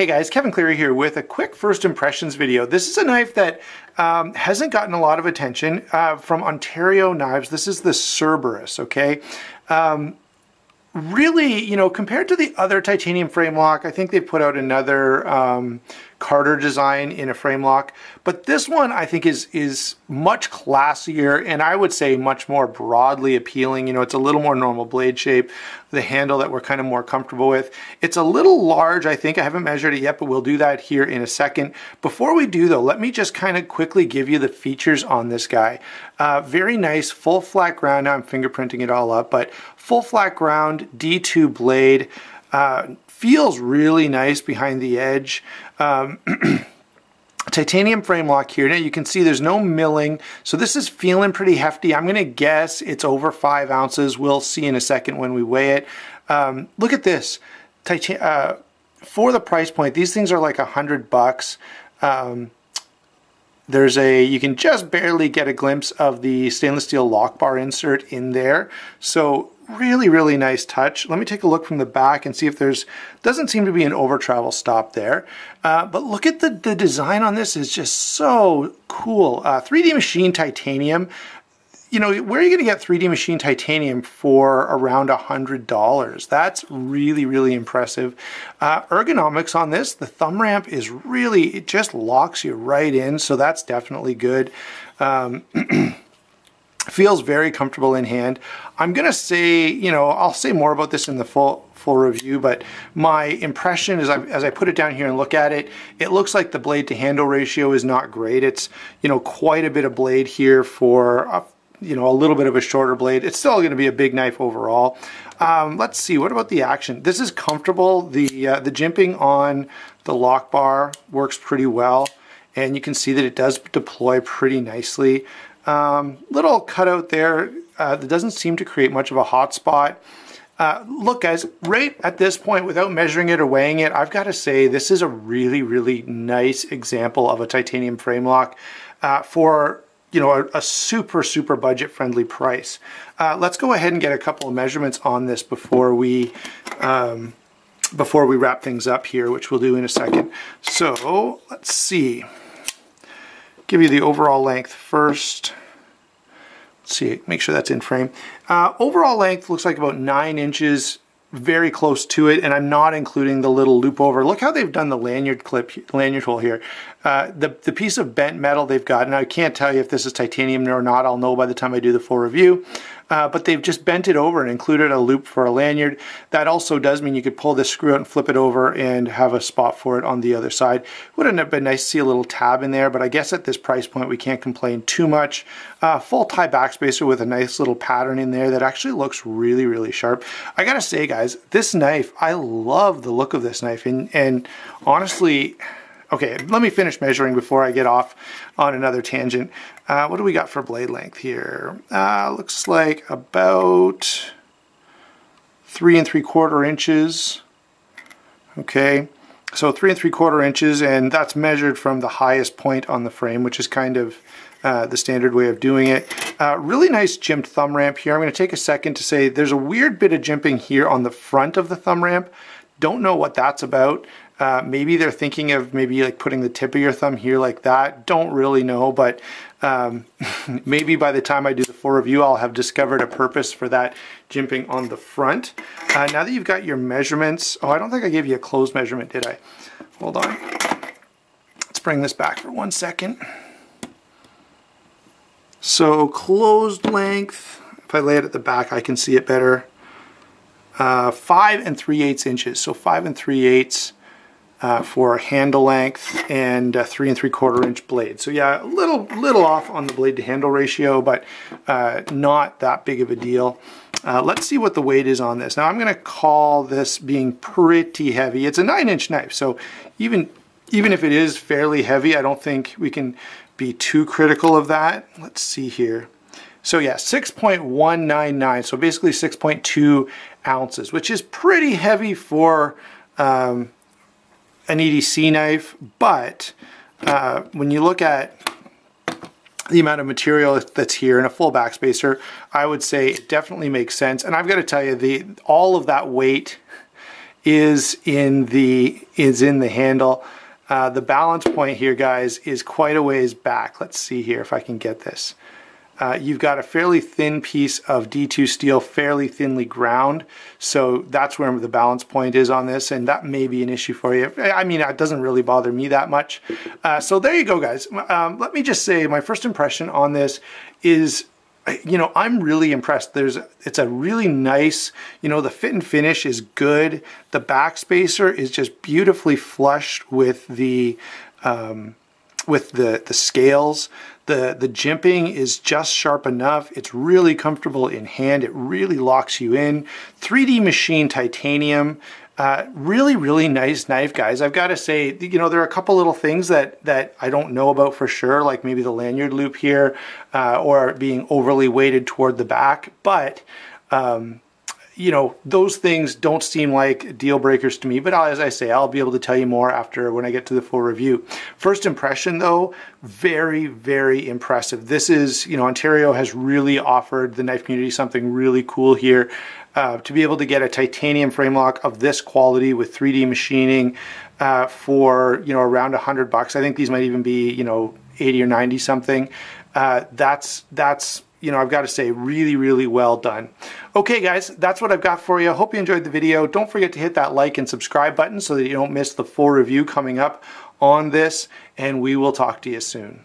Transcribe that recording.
Hey guys, Kevin Cleary here with a quick first impressions video. This is a knife that hasn't gotten a lot of attention from Ontario Knives. This is the Cerberus, okay? Really, you know, compared to the other titanium frame lock, I think they put out another Carter design in a frame lock, but this one I think is much classier and I would say much more broadly appealing. You know, it's a little more normal blade shape, the handle that we're kind of more comfortable with. It's a little large, I think. I haven't measured it yet, but we'll do that here in a second. Before we do though, let me just kind of quickly give you the features on this guy. Very nice, full flat ground. Now I'm fingerprinting it all up, but full flat ground, D2 blade. Feels really nice behind the edge. Titanium frame lock here. Now you can see there's no milling, so this is feeling pretty hefty. I'm gonna guess it's over 5 ounces. We'll see in a second when we weigh it. Look at this. For the price point, these things are like $100. You can just barely get a glimpse of the stainless steel lock bar insert in there. So really nice touch. Let me take a look from the back and see if doesn't seem to be an over travel stop there. But look at the design on this is just so cool. 3D machine titanium. You know, where are you gonna get 3D machine titanium for around $100? That's really impressive. Ergonomics on this, the thumb ramp is really, it just locks you right in, so that's definitely good. Feels very comfortable in hand. I'm gonna say, you know, I'll say more about this in the full review, but my impression is as I put it down here and look at it, it looks like the blade to handle ratio is not great. It's, you know, quite a bit of blade here for you know, a little bit of a shorter blade. It's still going to be a big knife overall. Let's see, what about the action? This is comfortable. The jimping on the lock bar works pretty well, and you can see that it does deploy pretty nicely. Little cutout there that doesn't seem to create much of a hot spot. Look guys, right at this point, without measuring it or weighing it, I've got to say this is a really nice example of a titanium frame lock for, you know, a super budget friendly price. Let's go ahead and get a couple of measurements on this before we wrap things up here, which we'll do in a second. So let's see. Give you the overall length first. Let's see, make sure that's in frame. Overall length looks like about 9 inches, very close to it, and I'm not including the little loop over. Look how they've done the lanyard hole here. The piece of bent metal they've got, and I can't tell you if this is titanium or not, I'll know by the time I do the full review, but they've just bent it over and included a loop for a lanyard. That also does mean you could pull this screw out and flip it over and have a spot for it on the other side. Wouldn't it have been nice to see a little tab in there, but I guess at this price point we can't complain too much. Full tie backspacer with a nice little pattern in there that actually looks really sharp. I gotta say guys, this knife, I love the look of this knife, and honestly, okay, let me finish measuring before I get off on another tangent. What do we got for blade length here? Looks like about 3 3/4 inches. Okay, so 3 3/4 inches, and that's measured from the highest point on the frame, which is kind of the standard way of doing it. Really nice jimped thumb ramp here. I'm going to take a second to say there's a weird bit of jimping here on the front of the thumb ramp. Don't know what that's about. Maybe they're thinking of maybe like putting the tip of your thumb here like that. Don't really know, but maybe by the time I do the full review, I'll have discovered a purpose for that jimping on the front. Now that you've got your measurements, oh, I don't think I gave you a closed measurement, did I? Hold on. Let's bring this back for 1 second. So closed length, if I lay it at the back, I can see it better. 5 3/8 inches, so 5 3/8 for handle length, and 3 3/4 inch blade. So yeah, a little off on the blade to handle ratio, but not that big of a deal. Let's see what the weight is on this. Now I'm going to call this being pretty heavy. It's a 9-inch knife, so even if it is fairly heavy, I don't think we can be too critical of that. Let's see here. So yeah, 6.199, so basically 6.2 ounces, which is pretty heavy for an EDC knife, but when you look at the amount of material that's here in a full backspacer, I would say it definitely makes sense. And I've got to tell you, all of that weight is in the handle. The balance point here, guys, is quite a ways back. Let's see here if I can get this. You've got a fairly thin piece of D2 steel, fairly thinly ground, so that's where the balance point is on this, and that may be an issue for you. I mean, it doesn't really bother me that much. So there you go, guys. Let me just say my first impression on this is, you know, I'm really impressed. It's a really nice, you know, the fit and finish is good. The backspacer is just beautifully flushed with the scales. The jimping is just sharp enough. It's really comfortable in hand. It really locks you in. 3D machine titanium. Really, really nice knife, guys. I've got to say, you know, there are a couple little things that I don't know about for sure, like maybe the lanyard loop here, or being overly weighted toward the back. But you know, those things don't seem like deal breakers to me, but as I say, I'll be able to tell you more after when I get to the full review. First impression though, very, very impressive. This is, you know, Ontario has really offered the knife community something really cool here. To be able to get a titanium frame lock of this quality with 3D machining for, you know, around $100. I think these might even be, you know, 80 or 90 something. That's you know, I've got to say, really, really well done. Okay, guys, that's what I've got for you. I hope you enjoyed the video. Don't forget to hit that like and subscribe button so that you don't miss the full review coming up on this, and we will talk to you soon.